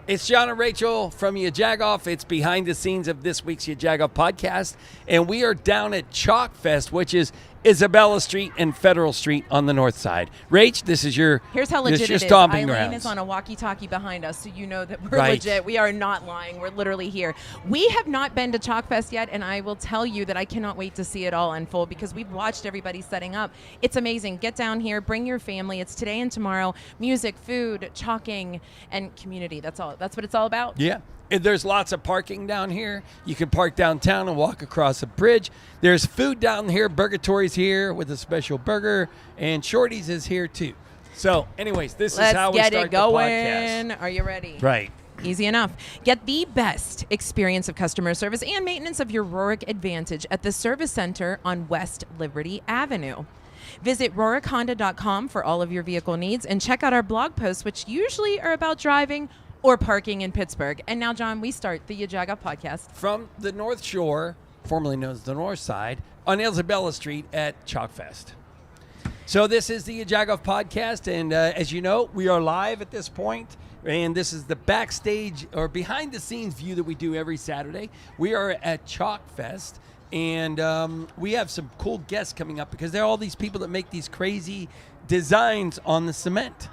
It's John and Rachel from YaJagoff. It's behind the scenes of this week's YaJagoff podcast. And we are down at Chalk Fest, which is Isabella Street and Federal Street on the north side. Rach, this is your Here's how legit it is. stomping Eileen grounds. is on a walkie-talkie behind us, so you know that we're Right. legit. We are not lying. We're literally here. We have not been to Chalk Fest yet, and I will tell you that I cannot wait to see it all unfold because we've watched everybody setting up. It's amazing. Get down here. Bring your family. It's today and tomorrow. Music, food, chalking, and community. That's all. That's what it's all about. Yeah. And there's lots of parking down here. You can park downtown and walk across a bridge. There's food down here. Burgatory's here with a special burger. And Shorty's is here too. So anyways, this is how we start the podcast. Are you ready? Right. Easy enough. Get the best experience of customer service and maintenance of your Rorick Advantage at the Service Center on West Liberty Avenue. Visit RorickHonda.com for all of your vehicle needs and check out our blog posts, which usually are about driving or parking in Pittsburgh. And now, John, we start the YaJagoff podcast. From the North Shore, formerly known as the North Side, on Isabella Street at Chalk Fest. So this is the YaJagoff podcast, and as you know, we are live at this point, and this is the backstage or behind-the-scenes view that we do every Saturday. We are at Chalk Fest, and we have some cool guests coming up because there are all these people that make these crazy designs on the cement.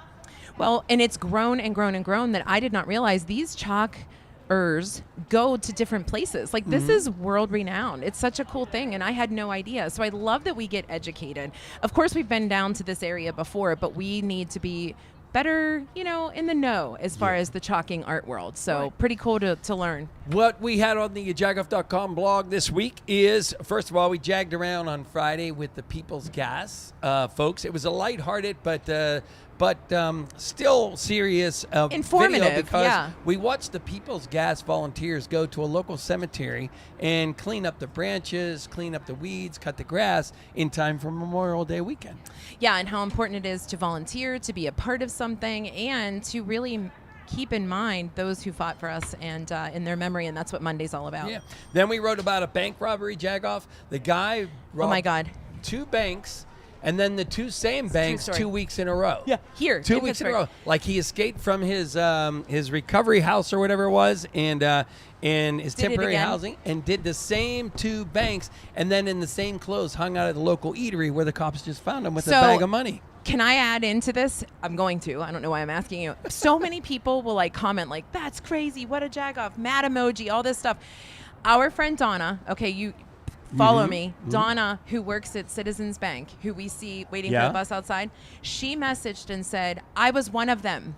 Well, and it's grown and grown and grown that I did not realize these chalkers go to different places. Like, this is world renowned. It's such a cool thing, and I had no idea. So I love that we get educated. Of course, we've been down to this area before, but we need to be better, in the know as far as the chalking art world. So pretty cool to learn. What we had on the YaJagoff.com blog this week is, first of all, we jagged around on Friday with the People's Gas folks. It was a lighthearted but still serious informative video because yeah. we watched the People's Gas volunteers go to a local cemetery and clean up the branches, clean up the weeds, cut the grass in time for Memorial Day weekend. Yeah, and how important it is to volunteer, to be a part of something, and to really keep in mind those who fought for us and in their memory, and that's what Monday's all about. Yeah. Then we wrote about a bank robbery, Jagoff. The guy robbed Oh my God. 2 banks. And then the same banks 2 weeks in a row. Yeah, here. 2 weeks in a row. Like he escaped from his recovery house or whatever it was, and his temporary housing, and did the same 2 banks, and then in the same clothes hung out at the local eatery where the cops just found him with a bag of money. Can I add into this? I'm going to. I don't know why I'm asking you. So many people will comment that's crazy. What a jagoff. Mad emoji. All this stuff. Our friend Donna. Okay, you. Follow me. Donna, who works at Citizens Bank, who we see waiting for the bus outside, she messaged and said, I was one of them.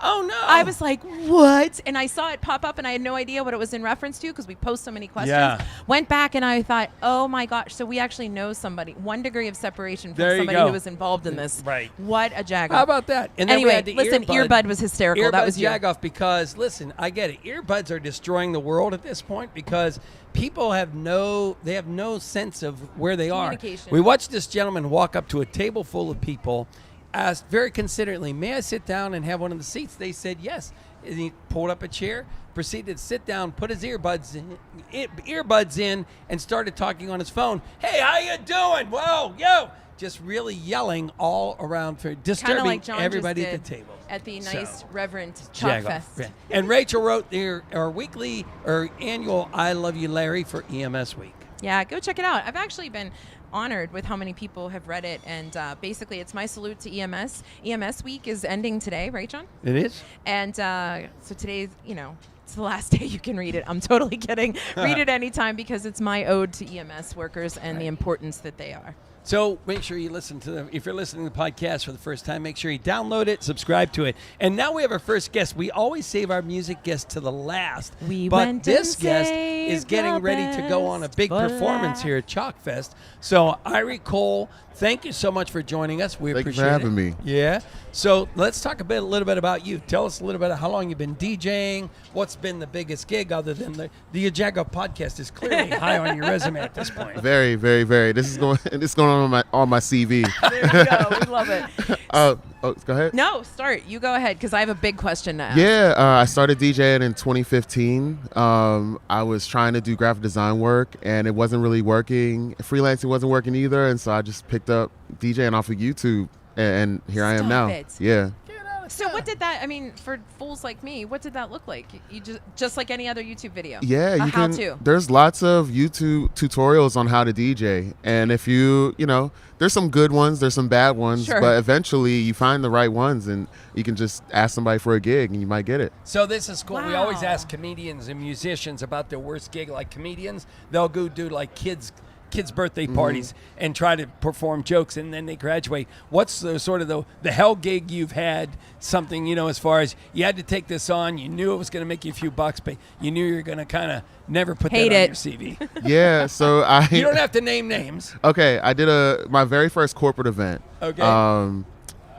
Oh, no. I was like, what? And I saw it pop up, and I had no idea what it was in reference to because we post so many questions. Yeah. Went back, and I thought, oh, my gosh. So we actually know somebody. 1 degree of separation from somebody who was involved in this. Right. What a jagoff. How about that? And then anyway, we had the listen, earbud was hysterical. That was you. Jagoff, because, listen, I get it. Earbuds are destroying the world at this point because people have no sense of where they are. We watched this gentleman walk up to a table full of people, asked very considerately, may I sit down and have one of the seats? They said yes. And he pulled up a chair, proceeded to sit down, put his earbuds in, and started talking on his phone. Hey, how you doing? Whoa, yo. Just really yelling all around, for disturbing like John everybody just at the table. At the nice Reverend Chalk Fest. Yeah. And Rachel wrote our weekly or annual I Love You, Larry for EMS Week. Yeah, go check it out. I've actually been honored with how many people have read it, and basically it's my salute to EMS. EMS Week is ending today, right, John? It is. And so today's, it's the last day you can read it. I'm totally kidding. Read it anytime because it's my ode to EMS workers and the importance that they are. So make sure you listen to them. If you're listening to the podcast for the first time, make sure you download it, subscribe to it. And now we have our first guest. We always save our music guest to the last. But this guest is getting ready to go on a big performance here at Chalk Fest. So Irie Cole, thank you so much for joining us. We appreciate it. Thank you for having me. Yeah. So let's talk a little bit about you. Tell us a little bit of how long you've been DJing. What's been the biggest gig other than the YaJagoff podcast is clearly high on your resume at this point. Very, very, very. This is going on my CV. There you go. We love it. Go ahead. No, start. You go ahead because I have a big question to ask. Yeah, I started DJing in 2015. I was trying to do graphic design work, and it wasn't really working. Freelancing wasn't working either, and so I just picked up DJing off of YouTube, and here I am now. It. Yeah. So what did that? I mean, for fools like me, what did that look like? You just like any other YouTube video. Yeah, you how can. to. There's lots of YouTube tutorials on how to DJ, and if you know, there's some good ones, there's some bad ones, Sure. but eventually you find the right ones, and you can just ask somebody for a gig, and you might get it. So this is cool. Wow. We always ask comedians and musicians about their worst gig. Like comedians, they'll go do like kids' birthday parties and try to perform jokes, and then they graduate. What's the sort of the hell gig you've had? Something, you know, as far as you had to take this on, you knew it was going to make you a few bucks, but you knew you were going to kind of never put Hate that on it. your CV. Yeah, so You don't have to name names. Okay, I did my very first corporate event. Okay.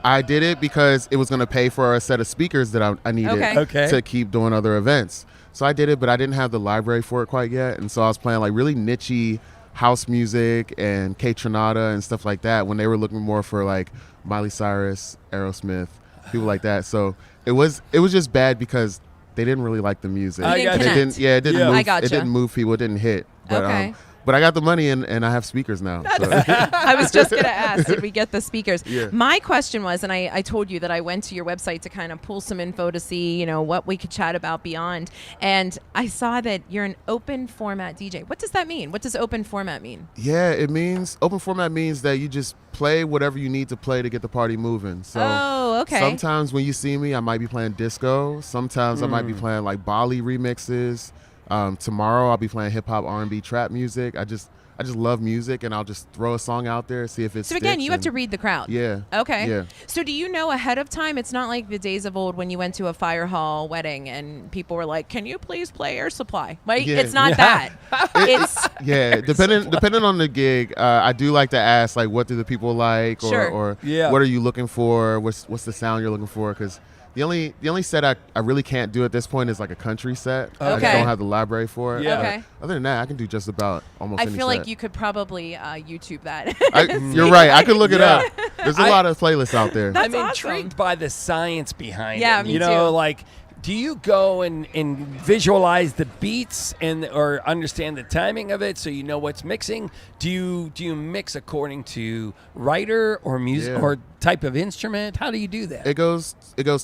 I did it because it was going to pay for a set of speakers that I needed Okay. to keep doing other events. So I did it, but I didn't have the library for it quite yet, and so I was playing like really niche-y house music and Kate Trinata and stuff like that when they were looking more for like Miley Cyrus, Aerosmith, people like that. So it was just bad because they didn't really like the music. You didn't connect. It didn't Yeah. move. I gotcha. It didn't move people. It didn't hit. But, Okay. But I got the money and I have speakers now. So. I was just going to ask, did we get the speakers? Yeah. My question was, and I told you that I went to your website to kind of pull some info to see, you know, what we could chat about beyond. And I saw that you're an open format DJ. What does that mean? What does open format mean? Yeah, it means open format means that you just play whatever you need to play to get the party moving. So Oh, okay. sometimes when you see me, I might be playing disco. Sometimes I might be playing like Bali remixes. Tomorrow I'll be playing hip hop, R&B, trap music. I just love music, and I'll just throw a song out there, see if it's. So again, you have to read the crowd. Yeah. Okay. Yeah. So do you know ahead of time? It's not like the days of old when you went to a fire hall wedding and people were like, "Can you please play Air Supply?" Like Yeah. it's not that. It's Yeah, depending on the gig, I do like to ask like, what do the people like, Sure. or Yeah. what are you looking for? What's the sound you're looking for? Because the only set I really can't do at this point is like a country set. I just Okay. don't have the library for it. Yeah. But Okay. other than that, I can do just about almost I any feel set. like you could probably YouTube that. You're right. I could look it Yeah. up. There's a lot of playlists out there. That's I'm awesome. intrigued by the science behind Yeah, it. me You know, too. like, do you go and visualize the beats or understand the timing of it so you know what's mixing? Do you mix according to writer or music Yeah. or type of instrument? How do you do that? It goes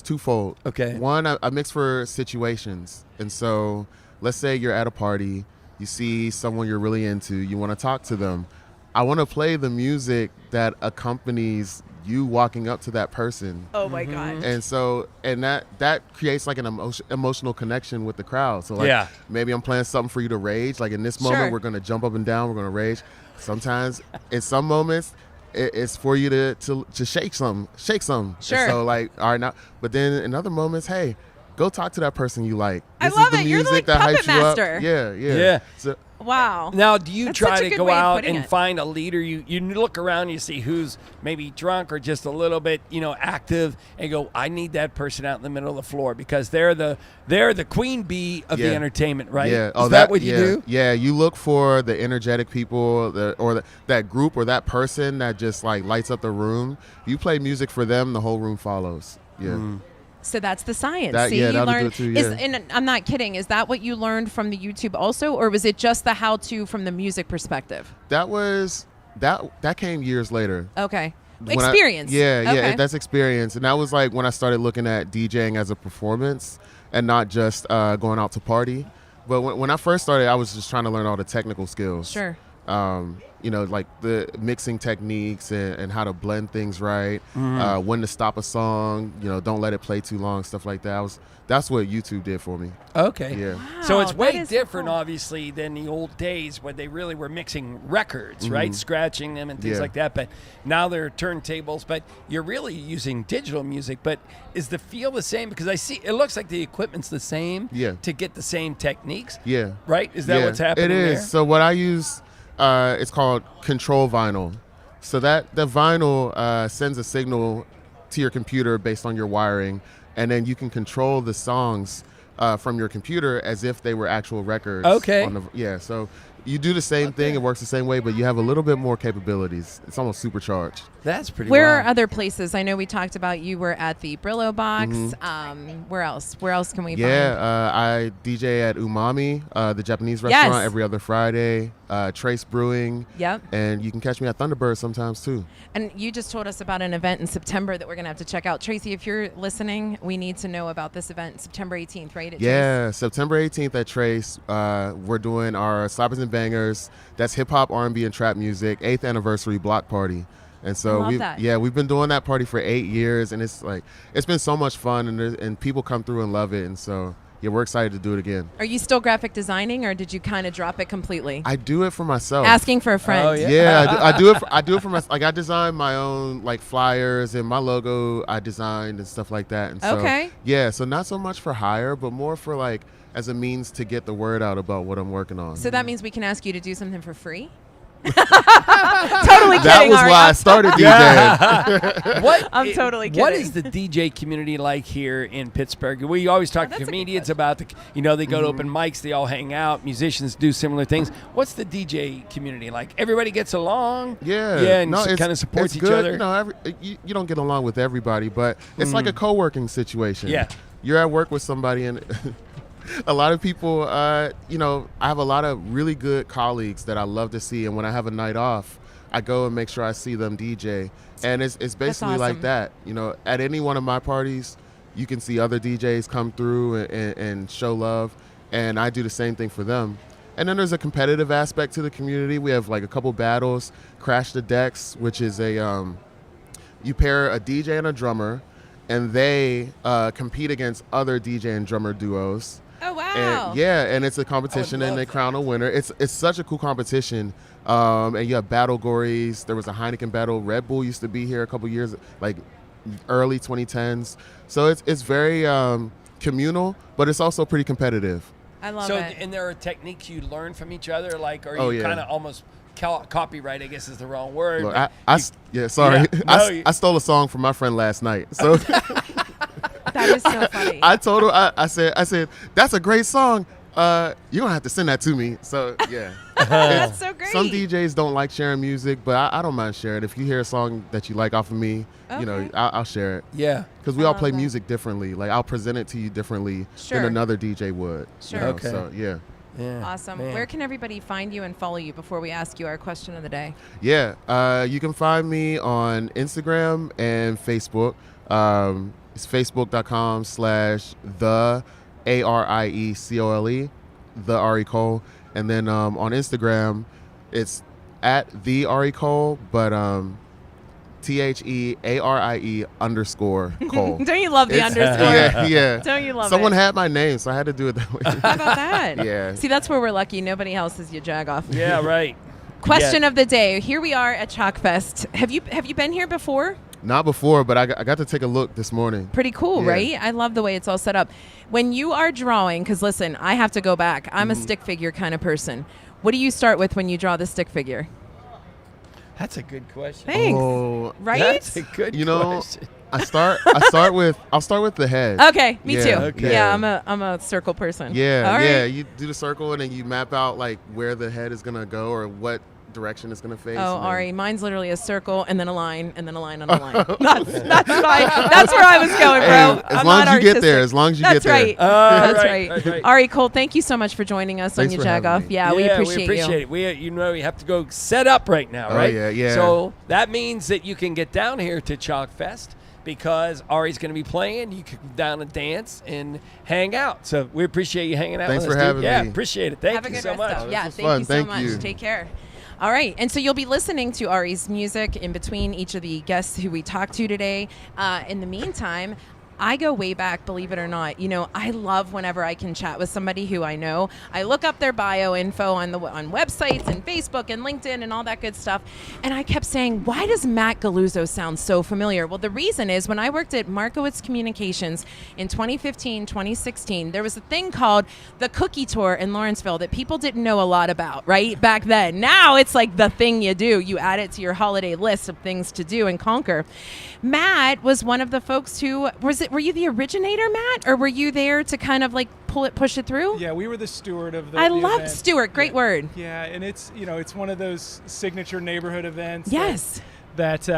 twofold. Okay. One, I mix for situations, and so let's say you're at a party, you see someone you're really into, you want to talk to them. I want to play the music that accompanies you walking up to that person. Oh my god. And so, and that creates like an emotional connection with the crowd. So like, Yeah. maybe I'm playing something for you to rage. Like in this Sure. moment, we're going to jump up and down. We're going to rage. Sometimes in some moments, it's for you to shake some. And Sure. so like, all right now, but then in other moments, hey, go talk to that person you like. I This love is the it. You're the, music like, that puppet hypes you up. master. Yeah. Yeah. So, Wow. Now, do you That's try such a to good go way of out putting and it. find a leader? You look around, you see who's maybe drunk or just a little bit, active, and go, I need that person out in the middle of the floor because they're the queen bee of the Yeah. entertainment, right? Yeah. Is that what you yeah. do? Yeah. You look for the energetic people that group or that person that just like lights up the room. You play music for them, the whole room follows. Yeah. So that's the science. That- See, yeah, you that'll do learned. it too, yeah. And I'm not kidding. Is that what you learned from the YouTube also, or was it just the how-to from the music perspective? That came years later. Okay. When I- Experience. Okay. That's experience. And that was like when I started looking at DJing as a performance and not just going out to party. But when I first started, I was just trying to learn all the technical skills. Sure. Like the mixing techniques and how to blend things right, when to stop a song, don't let it play too long, stuff like that. That's what YouTube did for me. Okay. Yeah. So Wow, it's that way is different, cool. obviously, than the old days when they really were mixing records, right? Scratching them and things Yeah. like that. But now they're turntables, but you're really using digital music. But is the feel the same? Because I see it looks like the equipment's the same to get the same techniques. Yeah. Right? Is that what's happening It is. there? So what I use, it's called control vinyl. So the vinyl sends a signal to your computer based on your wiring, and then you can control the songs from your computer as if they were actual records. Okay. So You do the same thing. It works the same way, but you have a little bit more capabilities. It's almost supercharged. That's pretty Where wild. are other places? I know we talked about you were at the Brillo Box. Where else? Where else can we find? I DJ at Umami, the Japanese restaurant, every other Friday. Trace Brewing. Yep. And you can catch me at Thunderbird sometimes, too. And you just told us about an event in September that we're going to have to check out. Tracy, if you're listening, we need to know about this event, September 18th, right? At Trace? September 18th at Trace. We're doing our Slappers and Bangers. That's hip-hop, R&B, and trap music, 8th anniversary block party. And so we've been doing that party for 8 years, and it's been so much fun, and people come through and love it, and so we're excited to do it again. Are you still graphic designing, or did you kind of drop it completely? I do it for myself. Asking for a friend. Oh, yeah. Yeah, I do it for myself. Like, I design my own flyers, and my logo I designed and stuff like that. And so, so not so much for hire, but more for as a means to get the word out about what I'm working on. So that means we can ask you to do something for free? Totally kidding. That was why I started DJing. I'm totally kidding. What is the DJ community like here in Pittsburgh? We always talk to comedians about they go to open mics, they all hang out, musicians do similar things. What's the DJ community like? Everybody gets along? And kind of supports each other? You don't get along with everybody, but it's like a co-working situation. Yeah. You're at work with somebody, and a lot of people, I have a lot of really good colleagues that I love to see, and when I have a night off, I go and make sure I see them DJ, and it's basically like that. At any one of my parties, you can see other DJs come through and show love, and I do the same thing for them. And then there's a competitive aspect to the community. We have a couple battles, Crash the Decks, which is you pair a DJ and a drummer, and they compete against other DJ and drummer duos. Oh, wow. And it's a competition, and they crown a winner. It's such a cool competition. And you have battle gories. There was a Heineken battle. Red Bull used to be here a couple years, early 2010s. So it's very communal, but it's also pretty competitive. I love it. And there are techniques you learn from each other? Are you kind of almost copyright, I guess is the wrong word. Look, I stole a song from my friend last night. So that is so funny. I told her, I said, that's a great song. You're going to have to send that to me. So, yeah. That's so great. Some DJs don't like sharing music, but I don't mind sharing. If you hear a song that you like off of me, I'll share it. Yeah. Because we all play music differently. I'll present it to you differently than another DJ would. Sure. Okay. So, yeah. Awesome. Man. Where can everybody find you and follow you before we ask you our question of the day? Yeah. You can find me on Instagram and Facebook. It's facebook.com/the ARIECOLE, the Ari Cole. And then on Instagram, it's at the Ari Cole, but THEARIE_Cole. Don't you love the underscore? Yeah. Don't you love Someone it? had my name, so I had to do it that way. How about that? Yeah. See, that's where we're lucky. Nobody else is YaJagoff. Yeah, right. Question of the day. Here we are at Chalk Fest. Have you been here before? Not before, but I got to take a look this morning. Pretty cool, right? I love the way it's all set up. When you are drawing, because listen, I have to go back. I'm a stick figure kind of person. What do you start with when you draw the stick figure? That's a good question. Thanks. Oh, right? That's a good question. I'll start with the head. Okay, me too. Okay. Yeah, I'm a circle person. Yeah, all right. yeah. You do the circle and then you map out where the head is gonna go or what direction it's gonna face. Oh, Ari, mine's literally a circle and then a line and then a line on a line. That's fine. That's where I was going, bro. Hey, as long as you get there. As long as you get there. Right. That's right. Ari, Cole, thank you so much for joining us Thanks on for YaJagoff. having me. We appreciate it. We have to go set up right now, right? Oh, yeah. So that means that you can get down here to Chalk Fest because Ari's going to be playing. You can come down and dance and hang out. So we appreciate you hanging out Thanks with us. for having me. Yeah, appreciate it. Thank you so much. Yeah, thank you so Thank much. you. Take care. All right, and so you'll be listening to Ari's music in between each of the guests who we talked to today. In the meantime, I go way back, believe it or not. I love whenever I can chat with somebody who I know. I look up their bio info on websites and Facebook and LinkedIn and all that good stuff. And I kept saying, why does Matt Galuzzo sound so familiar? Well, the reason is when I worked at Markowitz Communications in 2015, 2016, there was a thing called the Cookie Tour in Lawrenceville that people didn't know a lot about, right? Back then. Now it's like the thing you do. You add it to your holiday list of things to do and conquer. Matt was one of the folks who, was it were you the originator, Matt, or were you there to kind of like push it through? Yeah, we were the steward of the I the love event. Stewart. Great word. Yeah, and it's it's one of those signature neighborhood events. Yes. That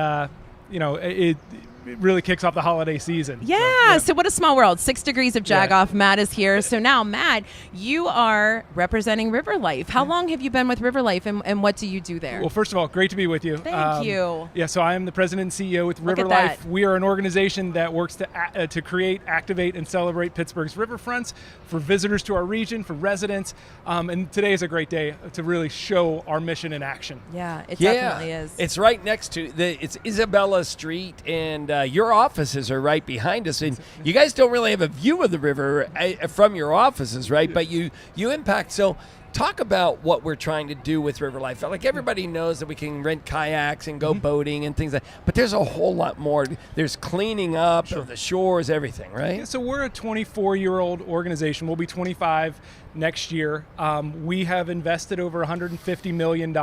it really kicks off the holiday season. Yeah. So what a small world. 6 Degrees of YaJagoff. Yeah. Matt is here. So now, Matt, you are representing River Life. How long have you been with River Life, and what do you do there? Well, first of all, great to be with you. Thank you. Yeah, so I am the president and CEO with Look River at Life. that. We are an organization that works to create, activate, and celebrate Pittsburgh's riverfronts for visitors to our region, for residents. And today is a great day to really show our mission in action. Yeah, it definitely is. It's right next to it's Isabella Street, and your offices are right behind us. And you guys don't really have a view of the river from your offices, right? But you impact. So talk about what we're trying to do with River Life. Like, everybody knows that we can rent kayaks and go boating and things like that, but there's a whole lot more. There's cleaning up of the shores, everything, right? Yeah, so we're a 24-year-old organization. We'll be 25 next year. We have invested over $150 million in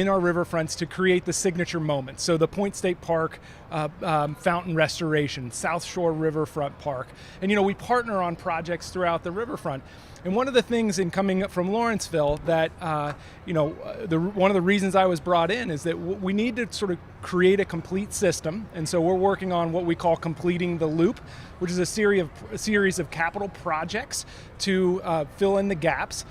our riverfronts to create the signature moments. So the Point State Park fountain restoration, South Shore Riverfront Park. And, we partner on projects throughout the riverfront. And one of the things in coming up from Lawrenceville that, one of the reasons I was brought in is that we need to sort of create a complete system. And so we're working on what we call completing the loop, which is a series of capital projects to fill in the gaps.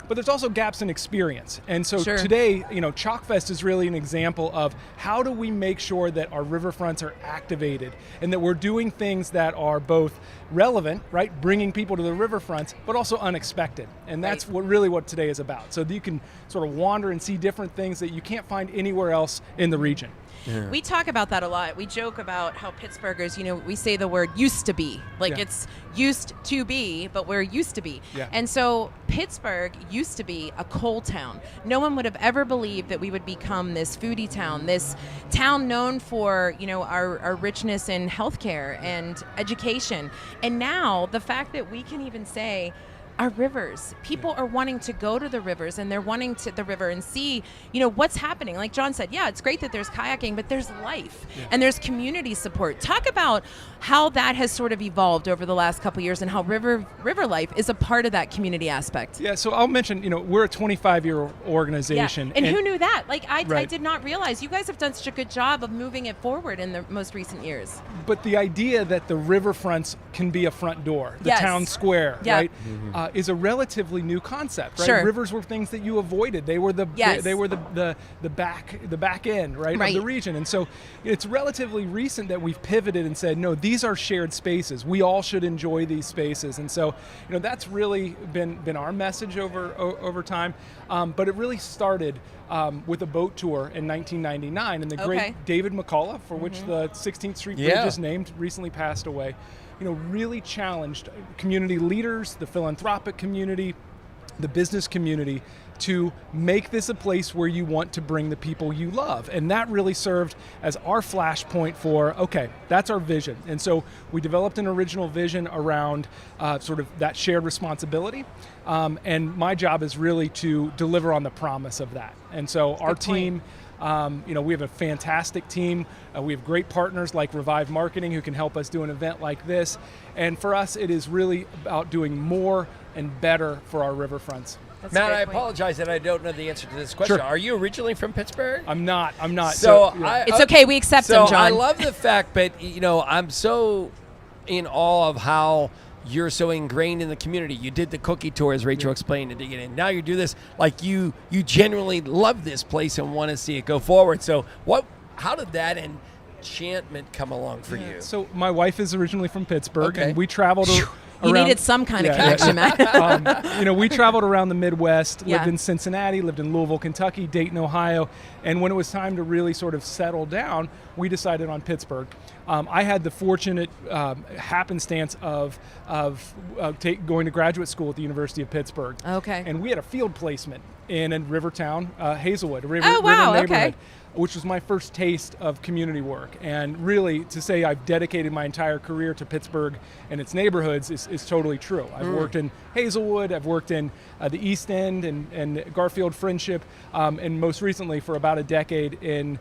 But there's also gaps in experience. And so today, Chalkfest is really an example of how do we make sure that our riverfronts are activated and that we're doing things that are both relevant, right, bringing people to the riverfronts, but also unexpected. And that's what today is about. So that you can sort of wander and see different things that you can't find anywhere else in the region. Yeah. We talk about that a lot. We joke about how Pittsburghers, we say the word used to be. Like it's used to be, but we're used to be. Yeah. And so Pittsburgh used to be a coal town. No one would have ever believed that we would become this foodie town, this town known for, our richness in healthcare and education. And now the fact that we can even say, our rivers. People are wanting to go to the rivers, and they're wanting to the river and see, what's happening. Like John said, it's great that there's kayaking, but there's life and there's community support. Talk about how that has sort of evolved over the last couple of years and how River Life is a part of that community aspect. Yeah, so I'll mention, we're a 25-year organization. Yeah. And who knew that? Like, I did not realize. You guys have done such a good job of moving it forward in the most recent years. But the idea that the riverfronts can be a front door, the town square, right, is a relatively new concept, right? Sure. Rivers were things that you avoided. They were the back end, right, of the region. And so it's relatively recent that we've pivoted and said, no, these are shared spaces. We all should enjoy these spaces. And so, that's really been our message over time. But it really started with a boat tour in 1999, and the great David McCullough, for which the 16th Street Bridge is named, recently passed away. Really challenged community leaders, the philanthropic community, the business community, to make this a place where you want to bring the people you love. And that really served as our flashpoint for, that's our vision. And so we developed an original vision around sort of that shared responsibility. And my job is really to deliver on the promise of that. And so our team, we have a fantastic team. We have great partners like Revive Marketing who can help us do an event like this. And for us, it is really about doing more and better for our riverfronts. Matt, I apologize that I don't know the answer to this question. Are you originally from Pittsburgh? I'm not. So it's okay. We accept them, John. I love the fact, but I'm so in awe of how you're so ingrained in the community. You did the cookie tour, as Rachel explained at the beginning. Now you do this, like you genuinely love this place and want to see it go forward. So how did that enchantment come along for you? So my wife is originally from Pittsburgh, and we traveled around. You needed some kind of connection, Matt. We traveled around the Midwest, lived in Cincinnati, lived in Louisville, Kentucky, Dayton, Ohio, and when it was time to really sort of settle down, we decided on Pittsburgh. I had the fortunate happenstance of going to graduate school at the University of Pittsburgh. Okay. And we had a field placement in a river town, Hazelwood, a river Okay. neighborhood. Which was my first taste of community work. And really, to say I've dedicated my entire career to Pittsburgh and its neighborhoods is totally true. I've worked in Hazelwood, I've worked in the East End and Garfield Friendship, and most recently for about a decade in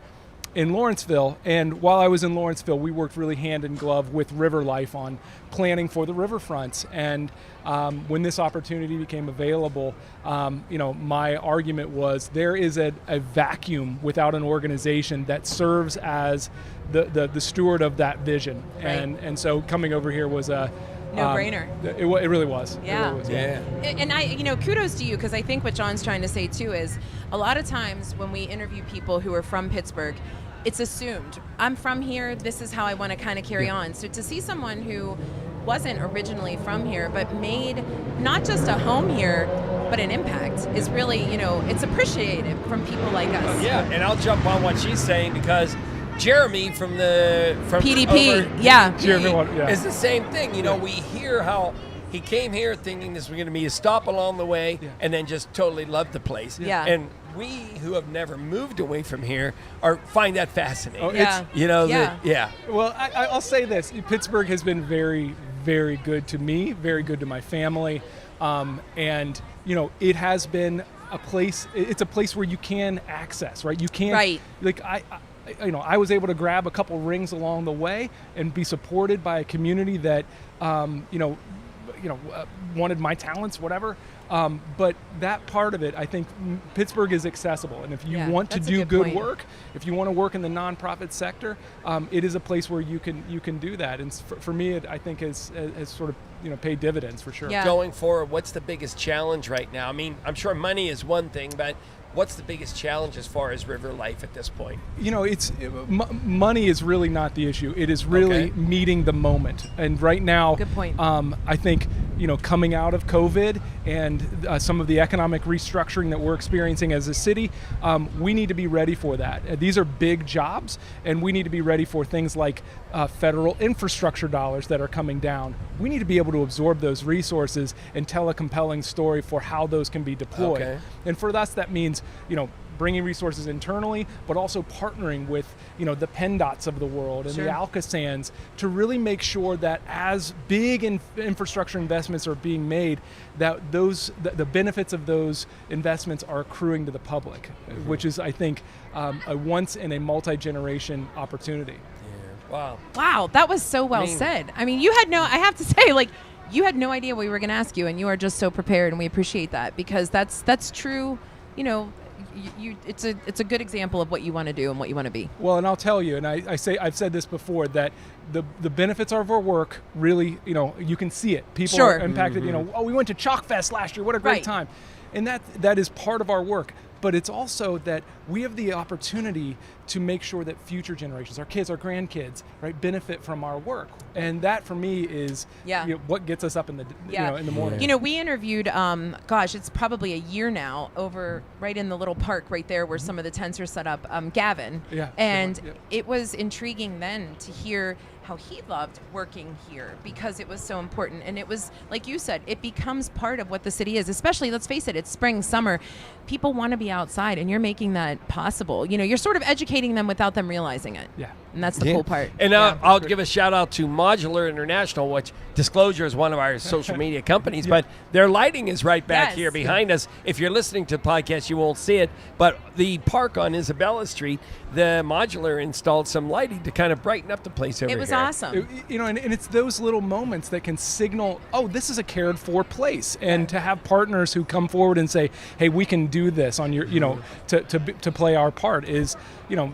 in Lawrenceville. And while I was in Lawrenceville, we worked really hand in glove with River Life on planning for the riverfronts. And when this opportunity became available, my argument was there is a vacuum without an organization that serves as the steward of that vision. Right. And so coming over here was a no-brainer. It really was. Yeah. It really was, And kudos to you, because I think what John's trying to say too is a lot of times when we interview people who are from Pittsburgh, it's assumed I'm from here. This is how I want to kind of carry on. So to see someone who wasn't originally from here but made not just a home here but an impact is really, it's appreciated from people like us. Yeah, and I'll jump on what she's saying because Jeremy from PDP, Jeremy is the same thing. We hear how he came here thinking this was going to be a stop along the way, and then just totally loved the place. Yeah. And we who have never moved away from here find that fascinating. Well, I'll say this: Pittsburgh has been very, very good to me, very good to my family, and it has been a place. It's a place where you can access, right? You can, right? Like I was able to grab a couple rings along the way and be supported by a community that, wanted my talents, whatever. But that part of it, I think Pittsburgh is accessible. And if you want to do good work, if you want to work in the nonprofit sector, it is a place where you can do that. And for me, it, I think has sort of, paid dividends for sure. Yeah. Going forward, what's the biggest challenge right now? I mean, I'm sure money is one thing, but what's the biggest challenge as far as River Life at this point? Money is really not the issue. It is really meeting the moment. And right now, good point. I think, coming out of COVID and some of the economic restructuring that we're experiencing as a city, we need to be ready for that. These are big jobs, and we need to be ready for things like federal infrastructure dollars that are coming down. We need to be able to absorb those resources and tell a compelling story for how those can be deployed. Okay. And for us, that means, bringing resources internally, but also partnering with, the PennDOTs of the world and the Alcasans to really make sure that as big infrastructure investments are being made, that the benefits of those investments are accruing to the public, which is, I think, a once in a multi-generation opportunity. Yeah. Wow, that was so well said. I mean, I have to say, you had no idea what we were going to ask you, and you are just so prepared, and we appreciate that because that's true, it's a good example of what you want to do and what you want to be. Well, and I'll tell you, and I've said this before, that the benefits of our work really, you can see it. People are impacted. Mm-hmm. We went to Chalk Fest last year. What a great time. And that is part of our work. But it's also that we have the opportunity to make sure that future generations, our kids, our grandkids, right, benefit from our work. And that, for me, is what gets us up in the in the morning. We interviewed, it's probably a year now, over right in the little park right there where some of the tents are set up, Gavin. Yeah. And it was intriguing then to hear how he loved working here because it was so important. And it was, like you said, it becomes part of what the city is, especially, let's face it, it's spring, summer. People want to be outside, and you're making that possible. You're sort of educating them without them realizing it. Yeah. And that's the cool part. And I'll give a shout out to Modular International, which disclosure is one of our social media companies, but their lighting is right back here behind us. If you're listening to the podcast, you won't see it, but the park on Isabella Street, the Modular installed some lighting to kind of brighten up the place over here. It was awesome. And it's those little moments that can signal, this is a cared for place. And to have partners who come forward and say, hey, we can do this on your, to play our part is,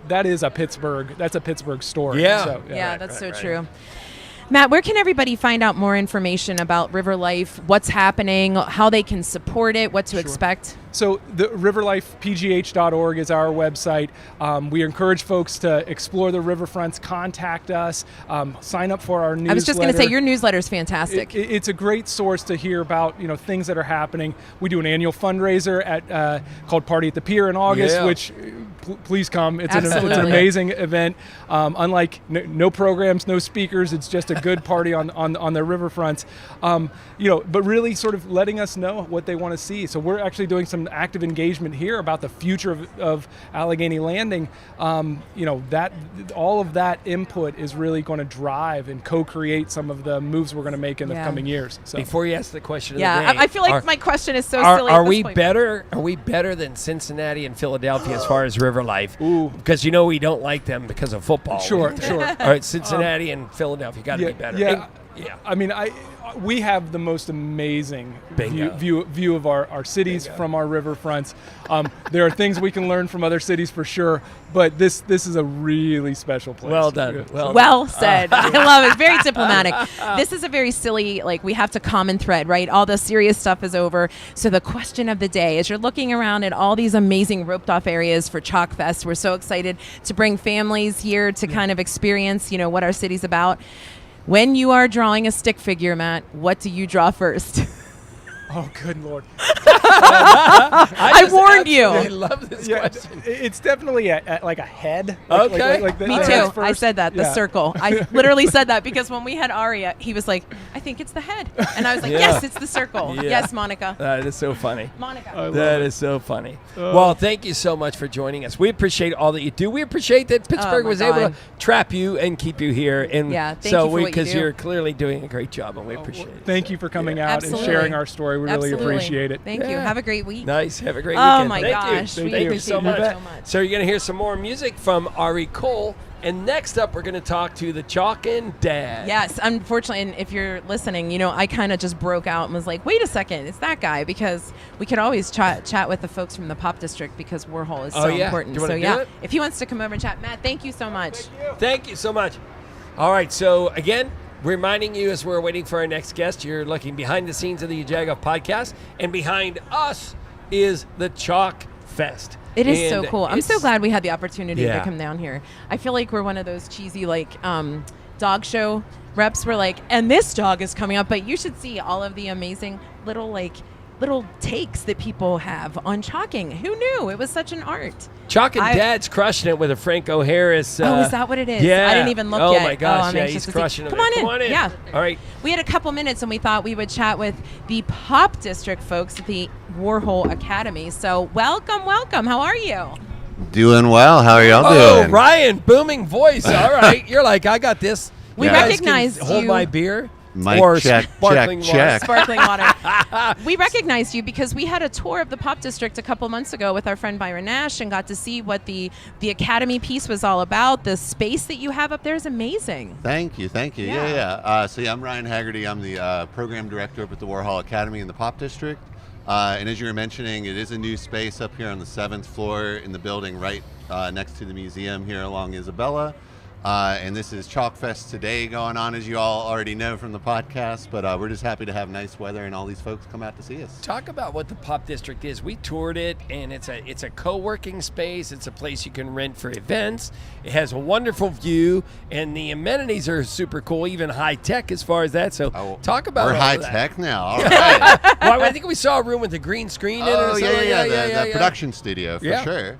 that is a Pittsburgh story. Yeah. That's so true. Matt, where can everybody find out more information about River Life, what's happening, how they can support it, what to expect? So the riverlifepgh.org is our website. We encourage folks to explore the riverfronts, contact us, sign up for our newsletter. I was just going to say, your newsletter is fantastic. It's a great source to hear about things that are happening. We do an annual fundraiser called Party at the Pier in August, which please come. It's an amazing event. Unlike no programs, no speakers, it's just a good party on the riverfronts. But really sort of letting us know what they want to see. So we're actually doing some some active engagement here about the future of Allegheny Landing, that all of that input is really going to drive and co-create some of the moves we're going to make in the coming years. So before you ask the question of the day, I feel like my question is so silly. Are we better? Are we better than Cincinnati and Philadelphia as far as river life? Ooh. Because we don't like them because of football. Sure. All right, Cincinnati and Philadelphia got to be better. Yeah. I mean, we have the most amazing view of our cities from our riverfronts. There are things we can learn from other cities for sure, but this is a really special place. Well done. Well said. I love it. Very diplomatic. This is a very silly, we have to common thread, right? All the serious stuff is over. So the question of the day, as you're looking around at all these amazing roped off areas for Chalk Fest, we're so excited to bring families here to kind of experience, what our city's about. When you are drawing a stick figure, Matt, what do you draw first? Oh, good Lord. I warned you. I love this question. It's definitely like a head. Okay. Me too. I said that, the circle. I literally said that because when we had Aria, he was like, I think it's the head. And I was like, yes, it's the circle. Yeah. Yes, Monica. That is so funny. Monica. That is so funny. Well, thank you so much for joining us. We appreciate all that you do. We appreciate that Pittsburgh was able to trap you and keep you here. And thank you for what you do. Because you're clearly doing a great job, and we appreciate it. Thank you for coming out Absolutely. and sharing our story. We really appreciate it. Thank you. Have a great week. Nice. Have a great Oh weekend. my Thank gosh. you. We Thank you appreciate so it much. so much. So you're going to hear some more music from Ari Cole. And next up, we're going to talk to the Chalkin' Dad. Yes, unfortunately, and if you're listening, I kind of just broke out and was like, wait a second, it's that guy, because we could always chat with the folks from the Pop District because Warhol is so important. Do you so do it? if he wants to come over and chat, Matt, thank you so much. Thank you so much. All right, so again, reminding you as we're waiting for our next guest, you're looking behind the scenes of the YaJagoff Podcast, and behind us is the Chalk Fest. It is so cool. I'm so glad we had the opportunity to come down here. I feel like we're one of those cheesy dog show reps. We're like, and this dog is coming up, but you should see all of the amazing little takes that people have on chalking. Who knew? It was such an art. Chalkin' Dad's crushing it with a Franco Harris. Is that what it is? Yeah. I didn't even look yet. yet. Oh my gosh, he's crushing it. Come on in. Yeah. All right. We had a couple minutes and we thought we would chat with the Pop District folks at the Warhol Academy. So welcome. How are you? Doing well. How are y'all doing? Oh, Ryan, booming voice. All right. You're like, I got this. We You guys recognized can hold you. my beer. Mic or check, sparkling check, water. check. Sparkling water. We recognized you because we had a tour of the Pop District a couple months ago with our friend Byron Nash and got to see what the Academy piece was all about. The space that you have up there is amazing. Thank you. Yeah. I'm Ryan Haggerty. I'm the program director up at the Warhol Academy in the Pop District. And as you were mentioning, it is a new space up here on the 7th floor in the building right next to the museum here along Isabella. And this is Chalk Fest today going on, as you all already know from the podcast. But we're just happy to have nice weather and all these folks come out to see us. Talk about what the Pop District is. We toured it, and it's a co-working space. It's a place you can rent for events. It has a wonderful view, and the amenities are super cool, even high tech as far as that. So talk about we're all high of that. tech now. All right. Well, I think we saw a room with a green screen in it. Or The production studio for sure.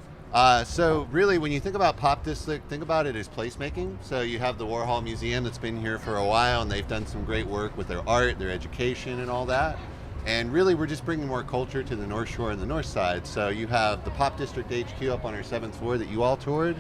So really, when you think about Pop District, think about it as placemaking. So you have the Warhol Museum that's been here for a while, and they've done some great work with their art, their education, and all that. And really, we're just bringing more culture to the North Shore and the North Side. So you have the Pop District HQ up on our 7th floor that you all toured.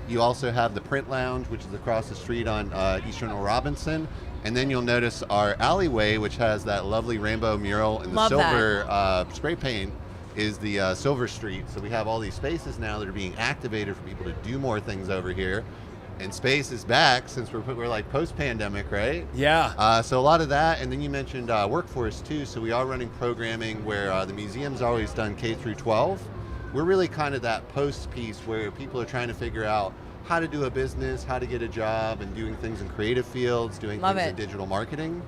You also have the Print Lounge, which is across the street on Eastern and Robinson. And then you'll notice our alleyway, which has that lovely rainbow mural and the silver spray paint, is the Silver Street. So we have all these spaces now that are being activated for people to do more things over here. And space is back since we're like post-pandemic, right? Yeah. So a lot of that, and then you mentioned workforce too. So we are running programming where the museum's always done K through 12. We're really kind of that post piece where people are trying to figure out how to do a business, how to get a job, and doing things in creative fields, doing things in digital marketing.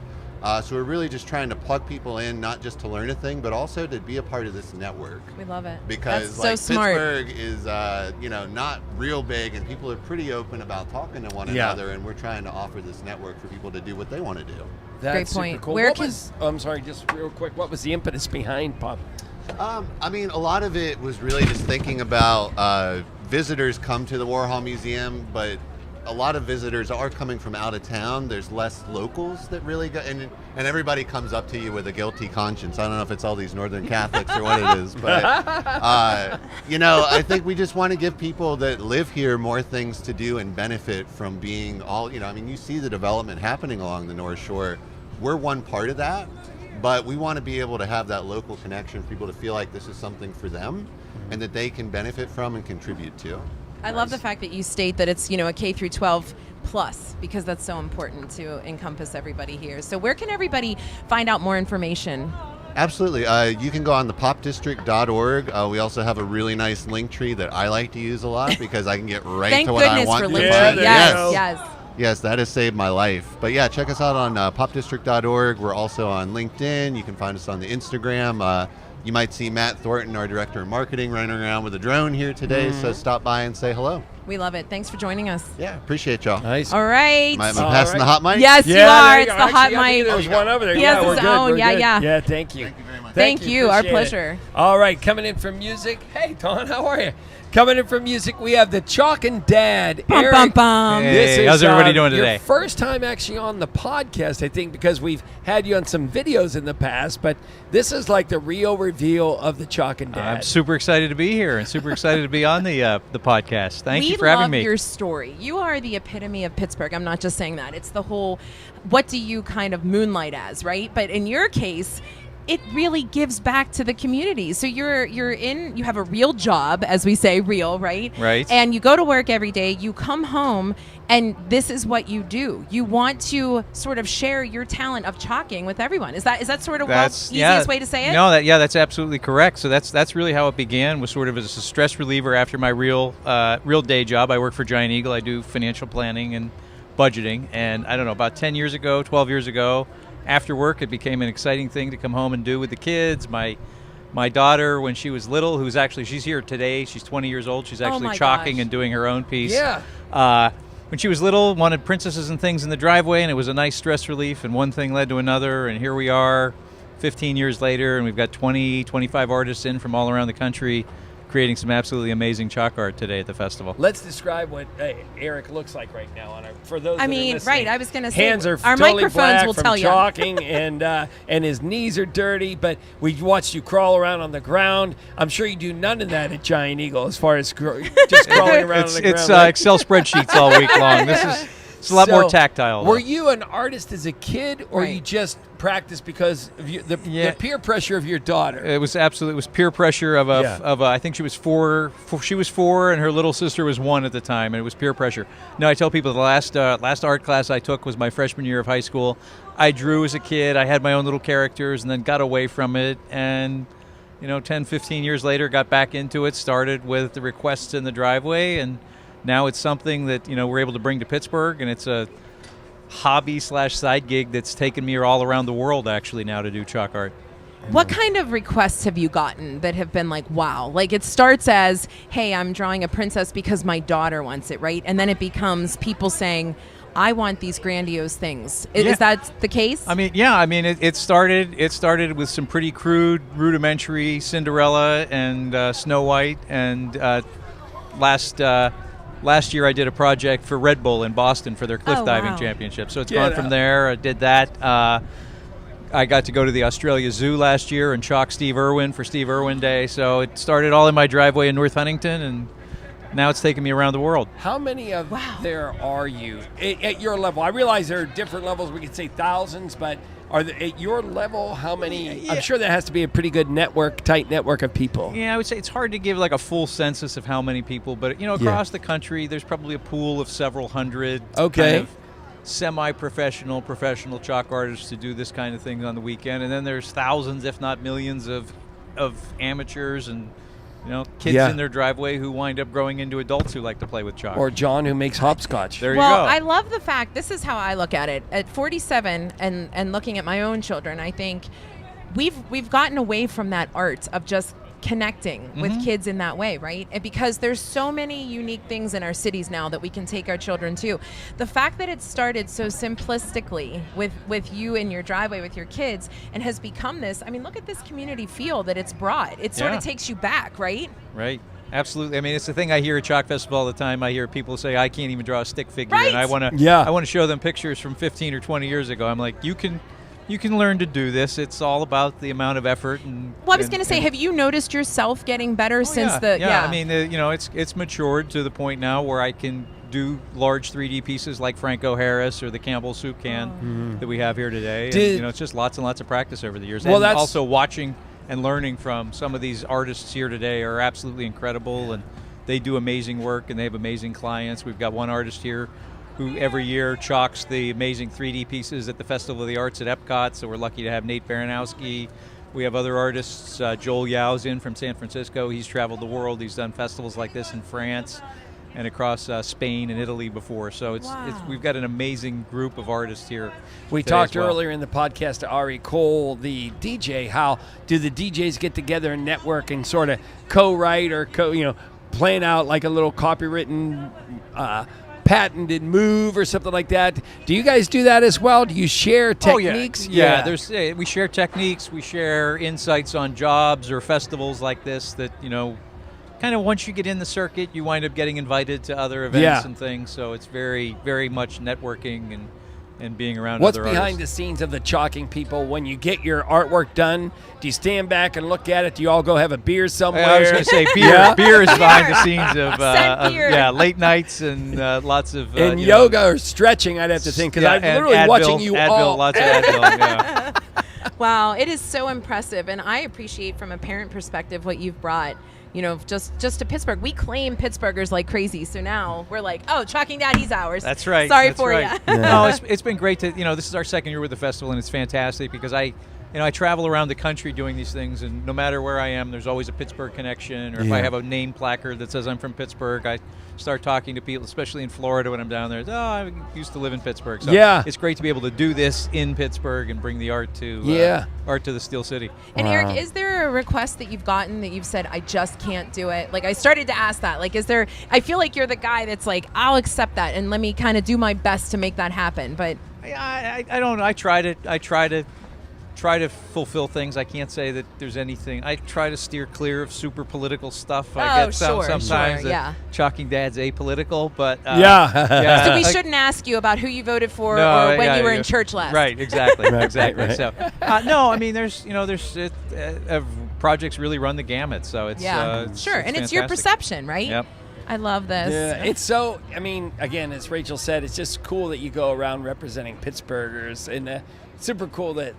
So we're really just trying to plug people in, not just to learn a thing, but also to be a part of this network. We love it. Because that's so smart. Pittsburgh is, not real big, and people are pretty open about talking to one another, and we're trying to offer this network for people to do what they want to do. Great That's point. Super cool. I'm sorry, just real quick. What was the impetus behind Pop? A lot of it was really just thinking about visitors come to the Warhol Museum, but a lot of visitors are coming from out of town. There's less locals that really go, and everybody comes up to you with a guilty conscience. I don't know if it's all these Northern Catholics or what it is, but I think we just want to give people that live here more things to do and benefit from being all, you see the development happening along the North Shore. We're one part of that, but we want to be able to have that local connection for people to feel like this is something for them and that they can benefit from and contribute to. I love the fact that you state that it's, a K through 12 plus, because that's so important to encompass everybody here. So where can everybody find out more information? Absolutely. You can go on the popdistrict.org. We also have a really nice link tree that I like to use a lot because I can get right to what I want to find. Yes, that has saved my life. But yeah, check us out on popdistrict.org. We're also on LinkedIn. You can find us on the Instagram. You might see Matt Thornton, our director of marketing, running around with a drone here today. So stop by and say hello. We love it. Thanks for joining us. Yeah, appreciate y'all. Nice. All right. Am I passing the hot mic? Yes, you are. It's the hot mic. There's one over there. He has his own. Yeah. Yeah, thank you. Thank you very much. Thank you. Our pleasure. All right, coming in from music. Hey, Don, how are you? Coming in from music, we have the Chalkin' Dad, Eric. Bum, bum, bum. Hey, how's everybody doing today? Your first time actually on the podcast, I think, because we've had you on some videos in the past, but this is like the real reveal of the Chalkin' Dad. I'm super excited to be here and super excited to be on the podcast. Thank you for having me. We love your story. You are the epitome of Pittsburgh. I'm not just saying that. It's the whole, what do you kind of moonlight as, right? But in your case, it really gives back to the community. So you have a real job, as we say, real, right? Right. And you go to work every day, you come home, and this is what you do. You want to sort of share your talent of chalking with everyone. Is that sort of the easiest way to say it? No, that's absolutely correct. So that's really how it began, was sort of as a stress reliever after my real day job. I work for Giant Eagle. I do financial planning and budgeting. And I don't know, about 10 years ago, 12 years ago, after work, it became an exciting thing to come home and do with the kids. My daughter, when she was little, she's here today. She's 20 years old. She's actually chalking and doing her own piece. Yeah. When she was little, wanted princesses and things in the driveway, and it was a nice stress relief, and one thing led to another, and here we are 15 years later, and we've got 25 artists in from all around the country creating some absolutely amazing chalk art today at the festival. Let's describe what Eric looks like right now. For those that are listening, right, I was going to say, hands are our totally microphones black will from tell you. chalking, and his knees are dirty, but we watched you crawl around on the ground. I'm sure you do none of that at Giant Eagle as far as just crawling around on the ground. It's Excel spreadsheets all week long. It's a lot more tactile. Were you an artist as a kid, or you just practiced because of the peer pressure of your daughter? It was peer pressure of I think she was four. She was 4, and her little sister was 1 at the time, and it was peer pressure. No, I tell people the last art class I took was my freshman year of high school. I drew as a kid. I had my own little characters, and then got away from it, and 10, 15 years later, got back into it. Started with the requests in the driveway, and now it's something that we're able to bring to Pittsburgh, and it's a hobby/side gig that's taken me all around the world actually now to do chalk art. What kind of requests have you gotten that have been like, wow? Like, it starts as, hey, I'm drawing a princess because my daughter wants it, right? And then it becomes people saying, I want these grandiose things. Is that the case? It started with some pretty crude, rudimentary Cinderella and Snow White, and last year I did a project for Red Bull in Boston for their cliff diving championship. So it's gone from there. I did that. I got to go to the Australia Zoo last year and chalk Steve Irwin for Steve Irwin Day. So it started all in my driveway in North Huntington, and now it's taken me around the world. How many of there are you at your level? I realize there are different levels. We could say thousands, but at your level, how many? I'm sure there has to be a pretty good tight network of people. Yeah, I would say it's hard to give like a full census of how many people, but across the country, there's probably a pool of several hundred. Okay. Kind of semi-professional, professional chalk artists to do this kind of thing on the weekend, and then there's thousands, if not millions, of amateurs and kids in their driveway who wind up growing into adults who like to play with chalk. Or John, who makes hopscotch. There you go. Well, I love the fact, this is how I look at it. At 47 and looking at my own children, I think we've gotten away from that art of just connecting with kids in that way, right? And because there's so many unique things in our cities now that we can take our children to. The fact that it started so simplistically with you in your driveway with your kids and has become this, look at this community feel that it's brought. It sort of takes you back, right? Right. Absolutely. I mean, it's the thing I hear at Chalk Festival all the time. I hear people say, I can't even draw a stick figure. Right. And I want to show them pictures from 15 or 20 years ago. I'm like, you can learn to do this. It's all about the amount of effort. Well, I was going to say, have you noticed yourself getting better since I mean, it's matured to the point now where I can do large 3D pieces like Franco Harris or the Campbell soup can that we have here today. And, it's just lots and lots of practice over the years. Well, and also watching and learning from some of these artists here today are absolutely incredible, and they do amazing work and they have amazing clients. We've got one artist here who every year chalks the amazing 3D pieces at the Festival of the Arts at Epcot, so we're lucky to have Nate Baranowski. We have other artists. Joel Yao's in from San Francisco. He's traveled the world. He's done festivals like this in France and across Spain and Italy before. So we've got an amazing group of artists here. We talked earlier in the podcast to Ari Cole, the DJ. How do the DJs get together and network and sort of co-write or plan out like a little copywritten patented move or something like that? Do you guys do that as well? Do you share techniques? Oh, yeah. We share techniques. We share insights on jobs or festivals like this that, kind of once you get in the circuit, you wind up getting invited to other events and things. So it's very, very much networking and being around What's other behind artists. the scenes of the chalking people? When you get your artwork done, do you stand back and look at it? Do you all go have a beer somewhere? I was going to say beer is behind the scenes Send beer. late nights and lots of and yoga or stretching, I'd have to think, because I'm literally watching you all. Lots of Advil, yeah. Wow, it is so impressive, and I appreciate from a parent perspective what you've brought. Just to Pittsburgh. We claim Pittsburghers like crazy, so now we're like, oh, Chalking Dad, he's ours. That's right. Sorry That's for right. you. No, it's been great to, this is our second year with the festival, and it's fantastic because I travel around the country doing these things, and no matter where I am, there's always a Pittsburgh connection, or if I have a name placard that says I'm from Pittsburgh, I start talking to people, especially in Florida when I'm down there. I used to live in Pittsburgh. So it's great to be able to do this in Pittsburgh and bring the art to the Steel City. And Eric, is there a request that you've gotten that you've said, I just can't do it? Like, I started to ask that. Like, I feel like you're the guy that's like, I'll accept that and let me kind of do my best to make that happen. But I don't know. I try to fulfill things. I can't say that there's anything. I try to steer clear of super political stuff. I get sometimes that Chalking Dad's apolitical, but So we shouldn't ask you about who you voted for or when you were in church last. Right, exactly, exactly. So no, I mean there's projects really run the gamut. So it's sure, and fantastic. it's your perception, right? Yep. I love this. Yeah, it's so. I mean, again, as Rachel said, it's just cool that you go around representing Pittsburghers, and super cool that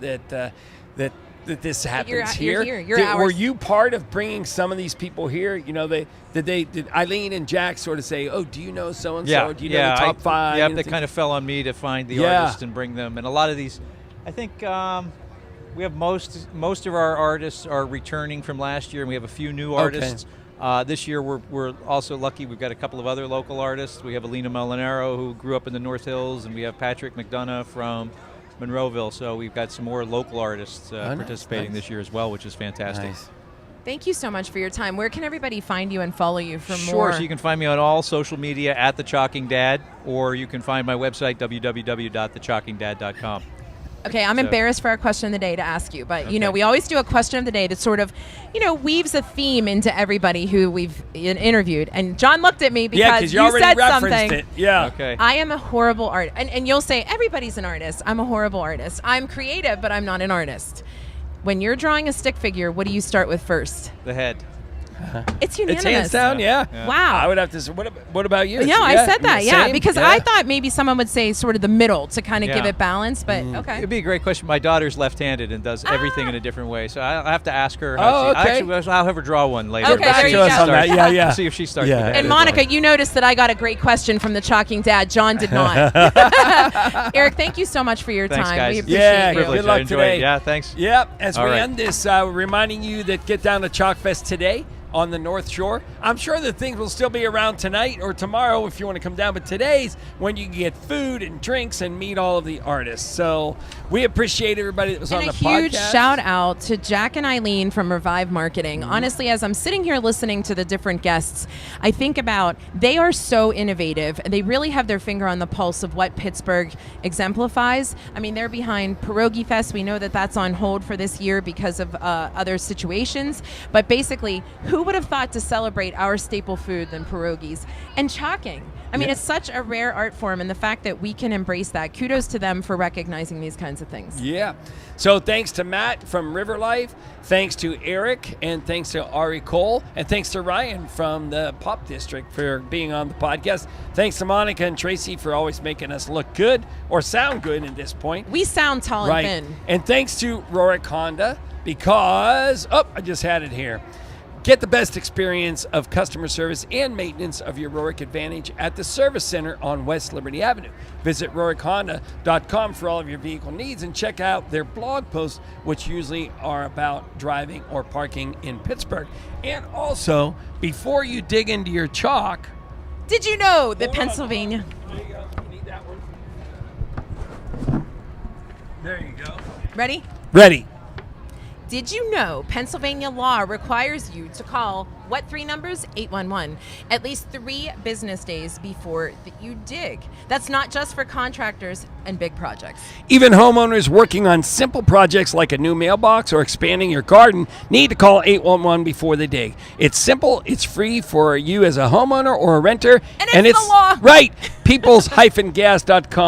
this happens here. You're here. You're ours. Were you part of bringing some of these people here? Did Eileen and Jack sort of say, "Oh, do you know so and so? Do you know the top five?" Yeah, that kind of fell on me to find the artists and bring them. And a lot of these, I think. We have most of our artists are returning from last year, and we have a few new artists. This year, we're also lucky. We've got a couple of other local artists. We have Alina Molinaro, who grew up in the North Hills, and we have Patrick McDonough from Monroeville. So we've got some more local artists participating this year as well, which is fantastic. Nice. Thank you so much for your time. Where can everybody find you and follow you for more? Sure. So you can find me on all social media at The Chalking Dad, or you can find my website, www.thechalkingdad.com. Okay, I'm embarrassed for our question of the day to ask you, but we always do a question of the day that sort of, weaves a theme into everybody who we've interviewed. And John looked at me because you said something. It. Yeah. Okay. I am a horrible artist, and you'll say everybody's an artist. I'm a horrible artist. I'm creative, but I'm not an artist. When you're drawing a stick figure, what do you start with first? The head. It's unanimous. It's hands down, yeah. Wow. I would have to say, what about you? Yeah, I said that, because I thought maybe someone would say sort of the middle to kind of give it balance, but okay. It'd be a great question. My daughter's left-handed and does everything in a different way, so I'll have to ask her. I'll have her draw one later. Okay, there you go. Yeah. See if she starts with that. And Monica, you noticed that I got a great question from the Chalking Dad. John did not. Eric, thank you so much for your Thanks, time. guys. We appreciate you. Good luck today. Yeah, thanks. Yep. As we end this, reminding you that get down to Chalk Fest today on the North Shore. I'm sure that things will still be around tonight or tomorrow if you want to come down, but today's when you can get food and drinks and meet all of the artists. So we appreciate everybody that was on the podcast. And a huge shout out to Jack and Eileen from Revive Marketing. Honestly, as I'm sitting here listening to the different guests, I think about they are so innovative. They really have their finger on the pulse of what Pittsburgh exemplifies. I mean, they're behind Pierogi Fest. We know that that's on hold for this year because of other situations. But basically, who who would have thought to celebrate our staple food than pierogies and chalking? I mean, it's such a rare art form, and the fact that we can embrace that, kudos to them for recognizing these kinds of things. Yeah. So thanks to Matt from River Life, thanks to Eric, and thanks to Ari Cole, and thanks to Ryan from the Pop District for being on the podcast. Thanks to Monica and Tracy for always making us look good or sound good at this point. We sound tall and thin. And thanks to Rorick Honda because, I just had it here. Get the best experience of customer service and maintenance of your Rorick Advantage at the Service Center on West Liberty Avenue. Visit RorickHonda.com for all of your vehicle needs and check out their blog posts, which usually are about driving or parking in Pittsburgh. And also, before you dig into your chalk, did you know that Pennsylvania... There you go. You need that one. There you go. Ready? Ready. Did you know Pennsylvania law requires you to call, what 3 numbers? 811, at least 3 business days before you dig. That's not just for contractors and big projects. Even homeowners working on simple projects like a new mailbox or expanding your garden need to call 811 before they dig. It's simple, it's free for you as a homeowner or a renter. And it's the law. Right. Peoples-gas.com.